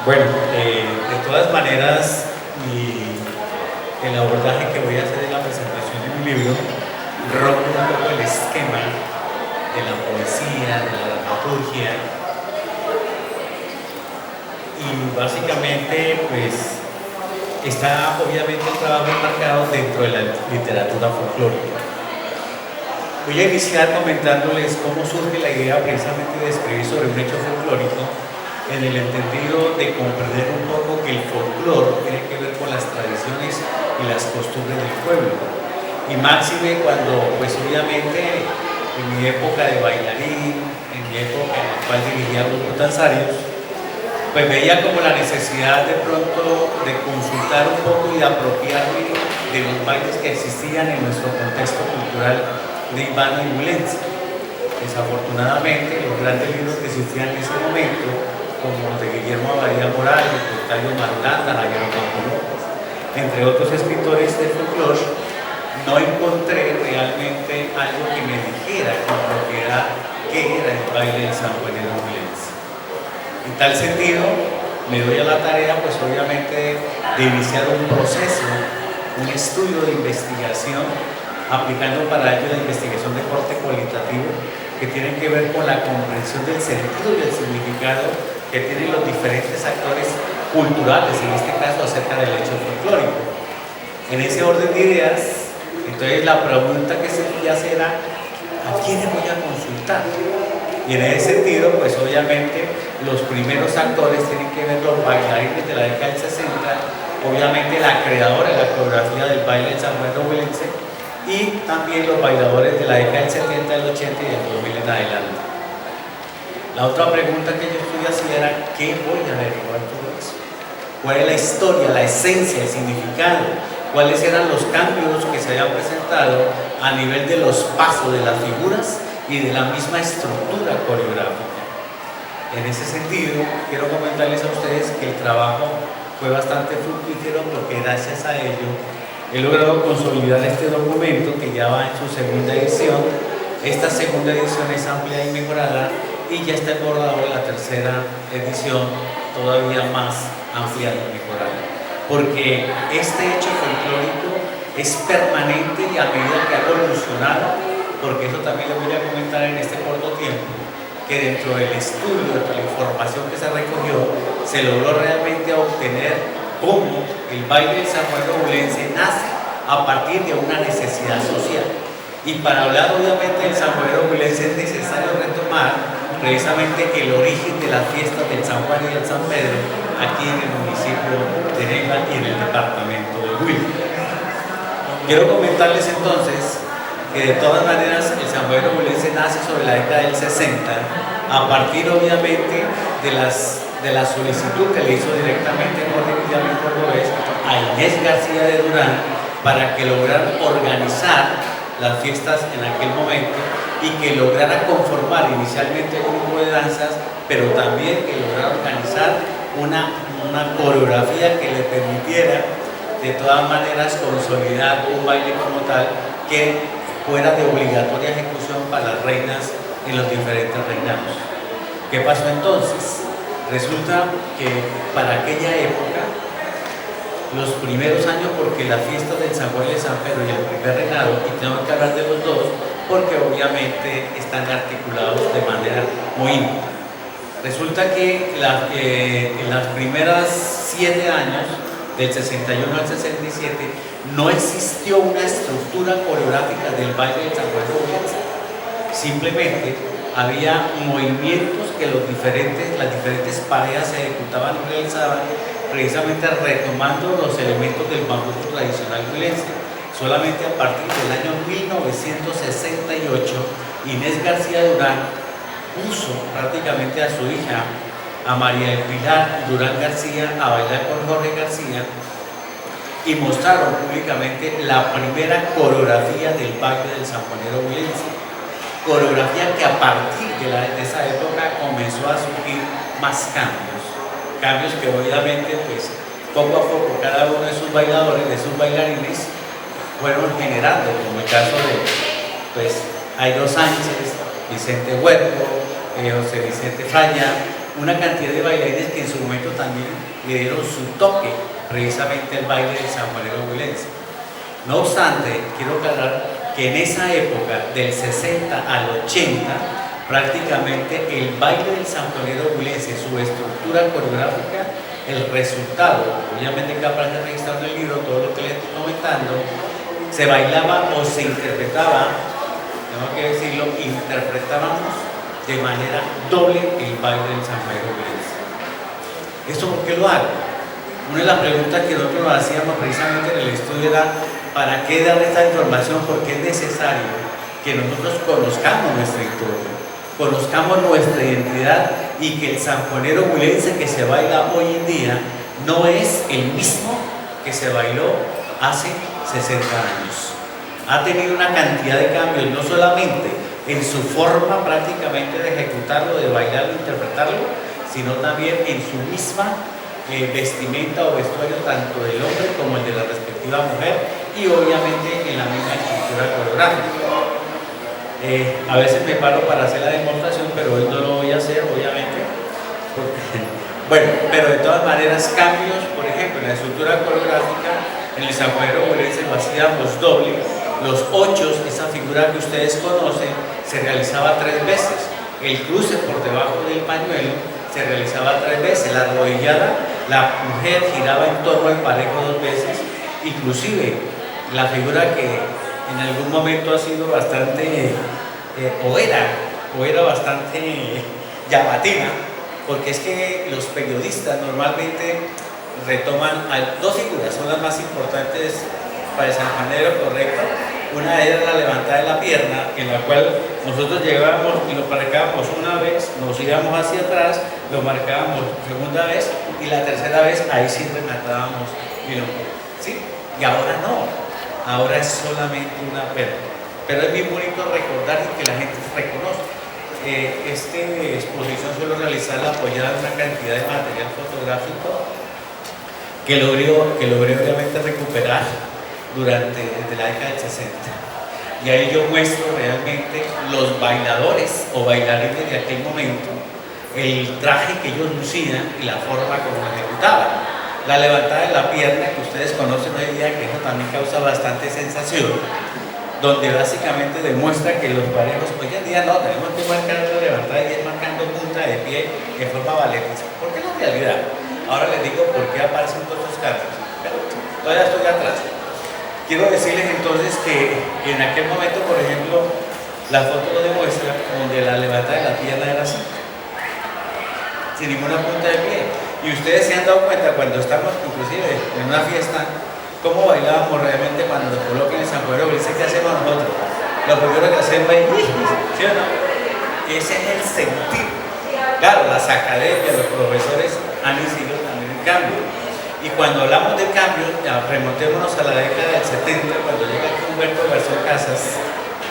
Bueno, de todas maneras, el abordaje que voy a hacer en la presentación de mi libro rompe un poco el esquema de la poesía, de la dramaturgia, y básicamente pues está obviamente el trabajo enmarcado dentro de la literatura folclórica. Voy a iniciar comentándoles cómo surge la idea precisamente de escribir sobre un hecho folclórico, en el entendido de comprender un poco que el folclore tiene que ver con las tradiciones y las costumbres del pueblo. Y máxime cuando, pues obviamente, en mi época de bailarín, en mi época en la cual dirigía grupos danzarios, pues veía como la necesidad de pronto de consultar un poco y de apropiarme de los bailes que existían en nuestro contexto cultural ribano y huilense. Desafortunadamente, los grandes libros que existían en ese momento, como los de Guillermo Abadía Morales, Octavio Marulanda, Javier Campo López, entre otros escritores de folclore, no encontré realmente algo que me dijera con propiedad qué era el baile del sanjuanero huilense. En tal sentido, me doy a la tarea, pues obviamente, de iniciar un proceso, un estudio de investigación, aplicando para ello la investigación de corte cualitativo, que tiene que ver con la comprensión del sentido y el significado que tienen los diferentes actores culturales, en este caso acerca del hecho folclórico. En ese orden de ideas, entonces la pregunta que se hace era, ¿a quiénes voy a consultar? Y en ese sentido, pues obviamente los primeros actores tienen que ver los bailarines de la década del 60, obviamente la creadora de la coreografía del baile del sanjuanero huilense, y también los bailadores de la década del 70, del 80 y del 2000 en adelante. La otra pregunta que yo estudié así era, ¿qué voy a averiguar todo eso? ¿Cuál es la historia, la esencia, el significado? ¿Cuáles eran los cambios que se habían presentado a nivel de los pasos de las figuras y de la misma estructura coreográfica? En ese sentido, quiero comentarles a ustedes que el trabajo fue bastante fructífero porque gracias a ello he logrado consolidar este documento que ya va en su segunda edición. Esta segunda edición es amplia y mejorada y ya está en borrador de la tercera edición, todavía más amplia y mejorada. Porque este hecho folclórico es permanente y a medida que ha evolucionado, porque eso también les voy a comentar en este corto tiempo, que dentro del estudio, dentro de la información que se recogió, se logró realmente obtener cómo el baile del sanjuanero huilense nace a partir de una necesidad social. Y para hablar obviamente del sanjuanero huilense es necesario retomar precisamente el origen de las fiestas del San Juan y del San Pedro aquí en el municipio de Neiva y en el departamento de Huila. Quiero comentarles entonces que de todas maneras el sanjuanero huilense nace sobre la década del 60 a partir obviamente de la solicitud que le hizo directamente Jorge Villamil Cordobés a Inés García de Durán para que lograran organizar las fiestas en aquel momento y que lograra conformar inicialmente un grupo de danzas, pero también que lograra organizar una coreografía que le permitiera de todas maneras consolidar un baile como tal que fuera de obligatoria ejecución para las reinas en los diferentes reinados. ¿Qué pasó entonces? Resulta que para aquella época, los primeros años, porque las fiestas del San Juan y el San Pedro y el primer reinado, y tengo que hablar de los dos, porque obviamente están articulados de manera muy íntima. Resulta que en las primeras 7 años, del 61 al 67, no existió una estructura coreográfica del baile del San Juan huilense. Simplemente había movimientos que las diferentes parejas se ejecutaban y realizaban, precisamente retomando los elementos del bambuco tradicional huilense. Solamente a partir del año 1968, Inés García Durán puso prácticamente a su hija, a María del Pilar Durán García, a bailar con Jorge García, y mostraron públicamente la primera coreografía del baile del sanjuanero huilense. Coreografía que a partir de esa época comenzó a surgir más cambios que obviamente pues poco a poco cada uno de sus bailadores, de sus bailarines fueron generando, como el caso de pues Jairo Sánchez, Vicente Huerto, José Vicente Falla, una cantidad de bailarines que en su momento también le dieron su toque precisamente al baile del sanjuanero huilense. No obstante, quiero aclarar que en esa época, del 60 al 80, prácticamente el baile del sanjuanero huilense, su estructura coreográfica, el resultado, obviamente que aparece registrado en el libro, todo lo que les estoy comentando, se bailaba o se interpretaba, tengo que decirlo, interpretábamos de manera doble el baile del sanjuanero huilense. ¿Esto por qué lo hago? Una de las preguntas que nosotros nos hacíamos precisamente en el estudio era ¿para qué dar esta información? Porque es necesario que nosotros conozcamos nuestra historia, conozcamos nuestra identidad y que el sanjuanero huilense que se baila hoy en día no es el mismo que se bailó hace 60 años. Ha tenido una cantidad de cambios, no solamente en su forma prácticamente de ejecutarlo, de bailarlo, interpretarlo, sino también en su misma vestimenta o vestuario, tanto del hombre como el de la respectiva mujer, y obviamente en la misma estructura coreográfica. A veces me paro para hacer la demostración, pero hoy no lo voy a hacer, obviamente. Bueno, pero de todas maneras, cambios, por ejemplo, en la estructura coreográfica, en el sanjuanero huilense lo hacíamos doble. Los ochos, esa figura que ustedes conocen, se realizaba 3 veces. El cruce por debajo del pañuelo se realizaba 3 veces. La arrodillada, la mujer giraba en torno al parejo 2 veces. Inclusive, la figura que en algún momento ha sido bastante, o era bastante llamativa, porque es que los periodistas normalmente retoman 2 figuras, son las más importantes para el sanjuanero, correcto. Una era la levantada de la pierna, en la cual nosotros llegábamos y lo marcábamos una vez, nos íbamos hacia atrás, lo marcábamos segunda vez y la tercera vez ahí sí rematábamos ¿sí? Y ahora no, ahora es solamente una perla. Pero es bien bonito recordar y que la gente reconozca. Esta exposición suelo realizarla apoyada en una cantidad de material fotográfico que logré obviamente recuperar desde la década del 60. Y ahí yo muestro realmente los bailadores o bailarines de aquel momento, el traje que ellos lucían y la forma como lo ejecutaban. La levantada de la pierna que ustedes conocen hoy en día, que eso también causa bastante sensación, donde básicamente demuestra que los parejos hoy en día no, tenemos que marcar la levantada y ir marcando punta de pie en forma balletista. ¿Por qué no en realidad? Ahora les digo por qué aparecen todos estos cambios. Pero todavía estoy atrás. Quiero decirles entonces que en aquel momento, por ejemplo, la foto lo demuestra donde la levantada de la pierna era así, sin ninguna punta de pie. Y ustedes se han dado cuenta cuando estamos inclusive en una fiesta, cómo bailábamos realmente cuando nos colocan el sanjuanero huilense. ¿Qué hacemos nosotros? Lo primero que hacemos es, ¿sí o no? Ese es el sentir. Claro, las academias, los profesores han incidido también en cambio. Y cuando hablamos de cambio, remontémonos a la década del 70, cuando llega aquí Humberto Garzón Casas.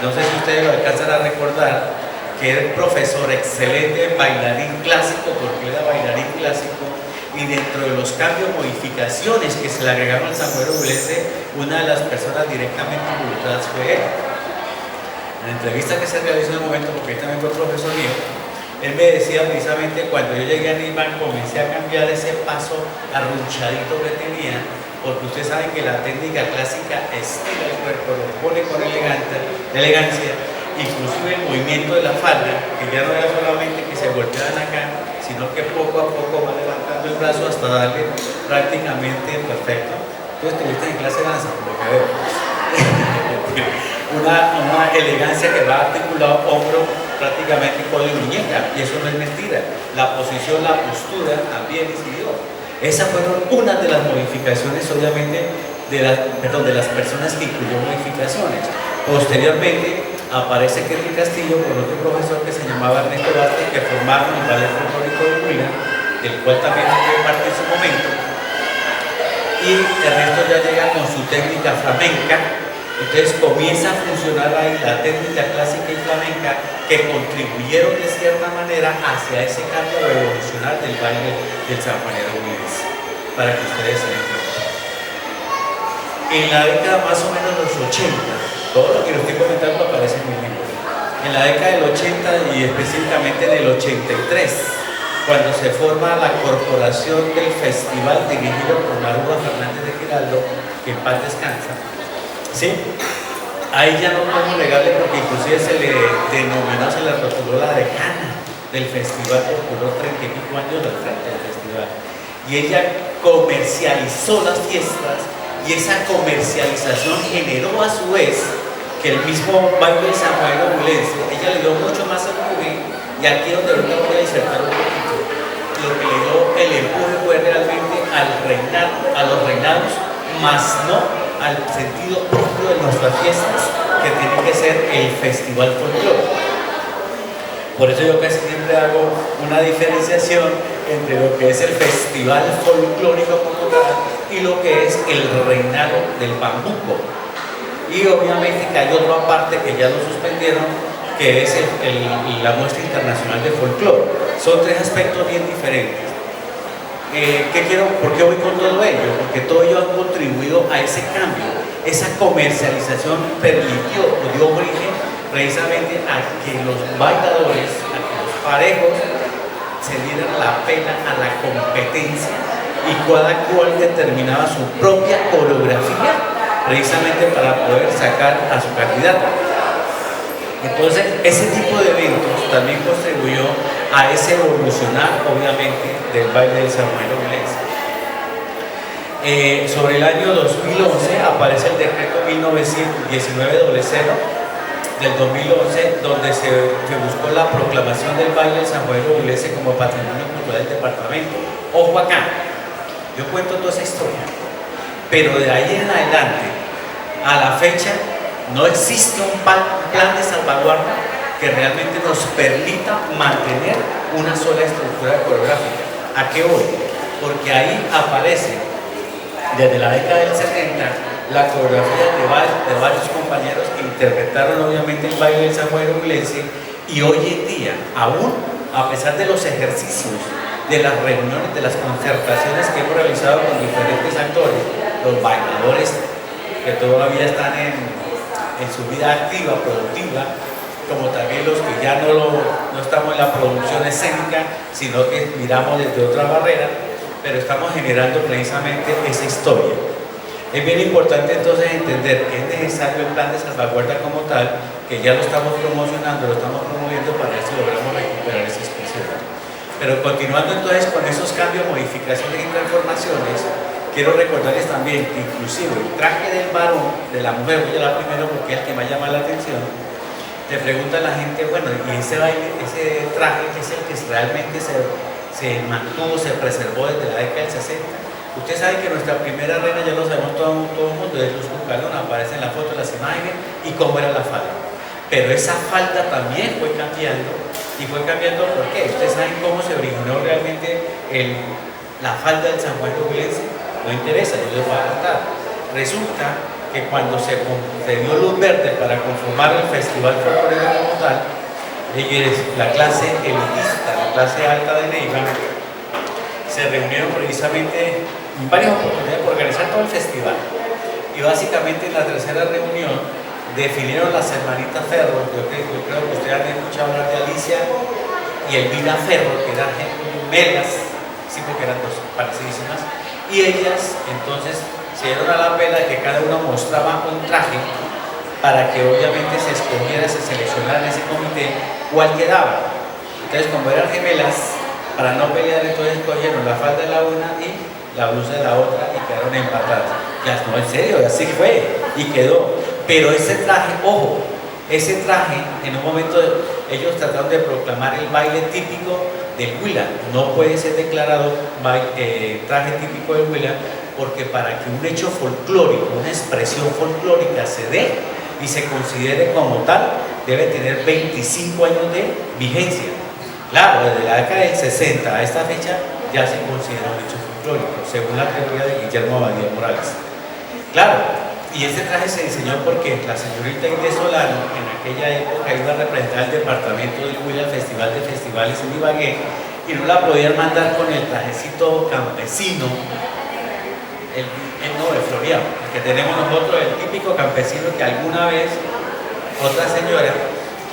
No sé si ustedes lo alcanzan a recordar, que era un profesor excelente, bailarín clásico, porque era bailarín clásico, y dentro de los cambios, modificaciones que se le agregaron al sanjuanero huilense, una de las personas directamente involucradas fue él. En la entrevista que se realizó en el momento, porque él también fue profesor mío, él me decía precisamente cuando yo llegué a Neiman, comencé a cambiar ese paso arrunchadito que tenía, porque ustedes saben que la técnica clásica estira el cuerpo, lo pone con elegancia, inclusive el movimiento de la falda, que ya no era solamente que se golpeaban acá, sino que poco a poco va levantando el brazo hasta darle prácticamente perfecto. Entonces estuviste en clase de danza, por lo que veo. una elegancia que va articulado hombro, prácticamente codo y muñeca, y eso no es mentira. La posición, la postura también incidió. Esas fueron una de las modificaciones, obviamente, de las personas que incluyó modificaciones. Posteriormente aparece Kerry Castillo con otro profesor que se llamaba Ernesto Vázquez, que formaron el ballet folclórico de Huila, del cual también fue parte en su momento. Y Ernesto ya llega con su técnica flamenca. Entonces comienza a funcionar ahí la técnica clásica y flamenca, que contribuyeron de cierta manera hacia ese cambio revolucionario del baile del sanjuanero huilense, para que ustedes se den cuenta. En la década más o menos de los 80, todo lo que les estoy comentando aparece en mi libro. En la década del 80 y específicamente en el 83, cuando se forma la corporación del festival dirigido por Maruja Fernández de Giraldo, que en paz descansa, ¿sí? Ahí ya no podemos negarle porque inclusive se le denominó, se le rotuló la decana del festival, porque duró 30 y pico años al frente del festival. Y ella comercializó las fiestas y esa comercialización generó a su vez que el mismo baile de San Juan Obulense, ella le dio mucho más empuje, y aquí es donde ahorita voy a disertar un poquito, lo que le dio el empuje fue realmente al reinar, a los reinados, más no al sentido propio de nuestras fiestas, que tiene que ser el festival folclórico. Por eso yo casi siempre hago una diferenciación entre lo que es el festival folclórico como tal y lo que es el reinado del bambuco. Y obviamente que hay otra parte que ya lo suspendieron, que es la muestra internacional de folclore. Son tres aspectos bien diferentes. ¿Por qué voy con todo ello? Porque todo ello ha contribuido a ese cambio. Esa comercialización permitió o dio origen precisamente a que los bailadores, a que los parejos se dieran la pena a la competencia y cada cual determinaba su propia coreografía precisamente para poder sacar a su candidato. Entonces, ese tipo de eventos también contribuyó a ese evolucionar, obviamente, del baile del San Juan Obulense. Sobre el año 2011 aparece el decreto 1900 del 2011, donde se buscó la proclamación del baile del San Juan Obulense como patrimonio cultural del departamento. Ojo acá, yo cuento toda esa historia, pero de ahí en adelante, a la fecha, no existe un plan de salvaguarda que realmente nos permita mantener una sola estructura coreográfica. ¿A qué voy? Porque ahí aparece, desde la década del 70, la coreografía de varios compañeros que interpretaron obviamente el baile del San Juan Obulense, y hoy en día, aún a pesar de los ejercicios, de las reuniones, de las concertaciones que hemos realizado con diferentes actores, los bailadores que todavía están en su vida activa, productiva, como también los que ya no estamos en la producción escénica, sino que miramos desde otra barrera, pero estamos generando precisamente esa historia. Es bien importante entonces entender que es necesario el plan de salvaguarda como tal, que ya lo estamos promocionando, lo estamos promoviendo para ver si logramos recuperar esa expresión. Pero continuando entonces con esos cambios, modificaciones y transformaciones, quiero recordarles también que inclusive el traje del varón, de la mujer, voy a hablar primero porque es el que me llama la atención. Te pregunta la gente, bueno, y ese baile, ese traje es el que realmente se mantuvo, se preservó desde la década del 60. Usted sabe que nuestra primera reina, ya lo sabemos todo el mundo, es Luz Bucalón, aparece en la foto, las imágenes, y cómo era la falda. Pero esa falda también fue cambiando, y fue cambiando ¿por qué? Ustedes saben cómo se originó realmente la falda del San Juan Obulense. No interesa, yo les voy a contar. Resulta que cuando se dio luz verde para conformar el festival folclórico como tal, la clase elitista, la clase alta de Neiva, se reunieron precisamente en varias oportunidades para organizar todo el festival. Y básicamente en la tercera reunión definieron las hermanitas Ferro. Yo creo que ustedes han escuchado hablar de Alicia y Elvira Ferro, que eran gemelas, sí, porque eran dos parecidísimas. Y ellas entonces se dieron a la pena de que cada uno mostraba un traje para que obviamente se escogiera, se seleccionara en ese comité cuál quedaba. Entonces, como eran gemelas, para no pelear, entonces escogieron la falda de la una y la blusa de la otra y quedaron empatadas. Ya, no, en serio, así fue y quedó. Pero ese traje, ojo, ese traje, en un momento ellos trataron de proclamar el baile típico del Huila. No puede ser declarado traje típico del Huila, porque para que un hecho folclórico, una expresión folclórica se dé y se considere como tal, debe tener 25 años de vigencia. Claro, desde la década del 60 a esta fecha ya se considera un hecho folclórico, según la teoría de Guillermo Abadía Morales. Claro, y este traje se diseñó porque la señorita Inés Solano en aquella época iba a representar el departamento del Huila al Festival de Festivales en Ibagué, y no la podían mandar con el trajecito campesino, no, de floreado, el que tenemos nosotros, el típico campesino que alguna vez otra señora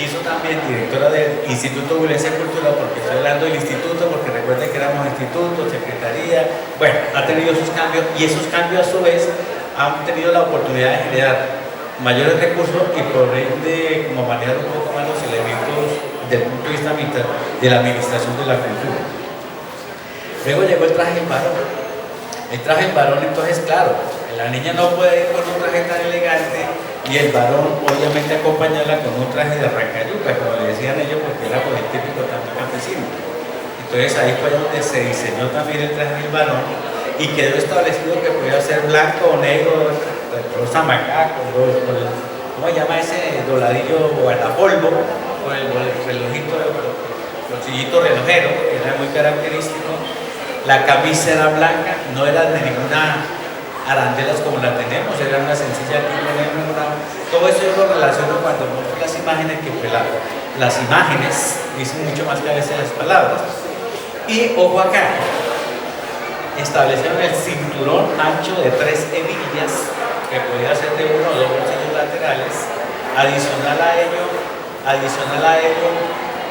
quiso también, directora del Instituto Obulense de Cultura, porque estoy hablando del instituto, porque recuerden recuerden que éramos instituto, secretaría, bueno, ha tenido sus cambios y esos cambios a su vez han tenido la oportunidad de generar mayores recursos y por ende como manejar un poco más los elementos desde el punto de vista de la administración de la cultura. Luego llegó el traje del varón. El traje del varón, entonces, claro, la niña no puede ir con un traje tan elegante y el varón, obviamente, acompañarla con un traje de arrancayuca, como le decían ellos, porque era pues, el típico también campesino. Entonces, ahí fue donde se diseñó también el traje del varón y quedó establecido que podía ser blanco o negro, rosa macaco, ¿cómo se llama ese doladillo guardapolvo? Con el relojito, bolsillito relojero, que era muy característico. La camisa era blanca, no era de ninguna arandelas como la tenemos, era una sencilla aquí ponemos todo eso yo lo relaciono cuando muestro las imágenes, que pues las imágenes dicen mucho más que a veces las palabras. Y ojo acá, establecieron el cinturón ancho de 3 hebillas, que podía ser de 1 o 2 bolsillos laterales. Adicional a ello,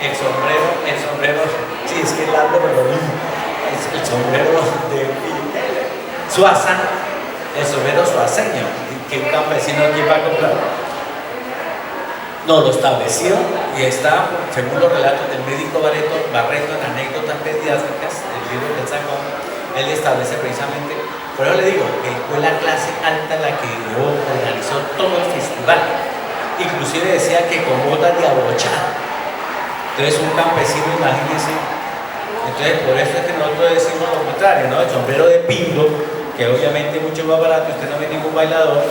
el sombrero, sí, es que es largo, pero el sombrero de Suaza, el sombrero suaceño, que un campesino aquí va a comprar. No, lo estableció y está, según los relatos del médico Barreto en Anécdotas Pediátricas, el libro que él sacó, él establece precisamente, por eso le digo, que fue la clase alta la que organizó todo el festival. Inclusive decía que con botas de abrochar. Entonces un campesino, imagínense. Entonces por eso es que nosotros decimos lo contrario, ¿no? El sombrero de pingo, que obviamente es mucho más barato, usted no ve ningún bailador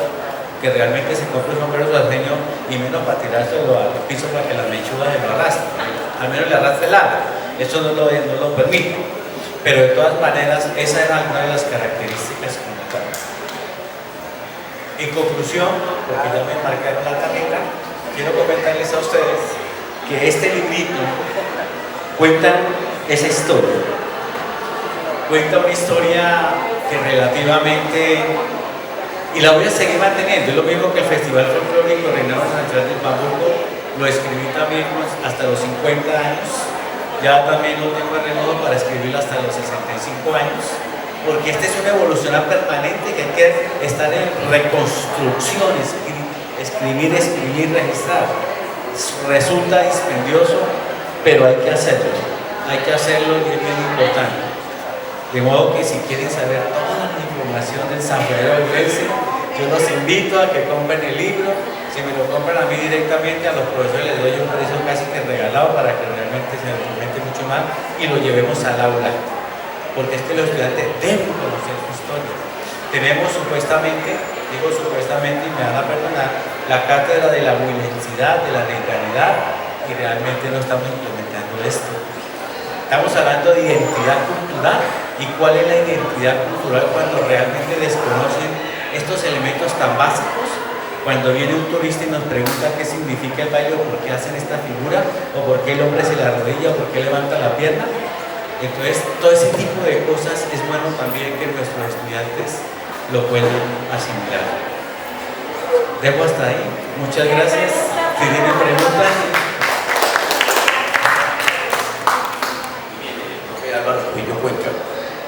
que realmente se compre un sombrero suaceño y menos para tirárselo al piso para que la mechuda se lo arrastre, al menos le arrastre el ala. Eso no lo permite. Pero de todas maneras, esa era una de las características como tal. En conclusión, porque ya me marcaron la tarjeta, quiero comentarles a ustedes que este librito cuenta esa historia. Cuenta una historia que relativamente, y la voy a seguir manteniendo, es lo mismo que el Festival Folclórico Reinado Nacional del Bambuco, lo escribí también hasta los 50 años, ya también lo tengo en remodo para escribirlo hasta los 65 años, porque esta es una evolución permanente que hay que estar en reconstrucción, escribir, registrar. Resulta dispendioso, pero hay que hacerlo y es bien importante. De modo que si quieren saber toda la información del San Pedro Obulense, yo los invito a que compren el libro. Si me lo compran a mí directamente, a los profesores les doy un precio casi que regalado para que realmente se documente mucho más y lo llevemos al aula, porque es que los estudiantes deben conocer su historia. Tenemos supuestamente, digo supuestamente y me van a perdonar, la cátedra de la bulensidad, de la legalidad, y realmente no estamos implementando esto. Estamos hablando de identidad cultural, y cuál es la identidad cultural cuando realmente desconocen estos elementos tan básicos. Cuando viene un turista y nos pregunta qué significa el baile o por qué hacen esta figura, o por qué el hombre se la arrodilla o por qué levanta la pierna. Entonces, todo ese tipo de cosas es bueno también que nuestros estudiantes lo puedan asimilar. Dejo hasta ahí. Muchas gracias. Si tienen preguntas.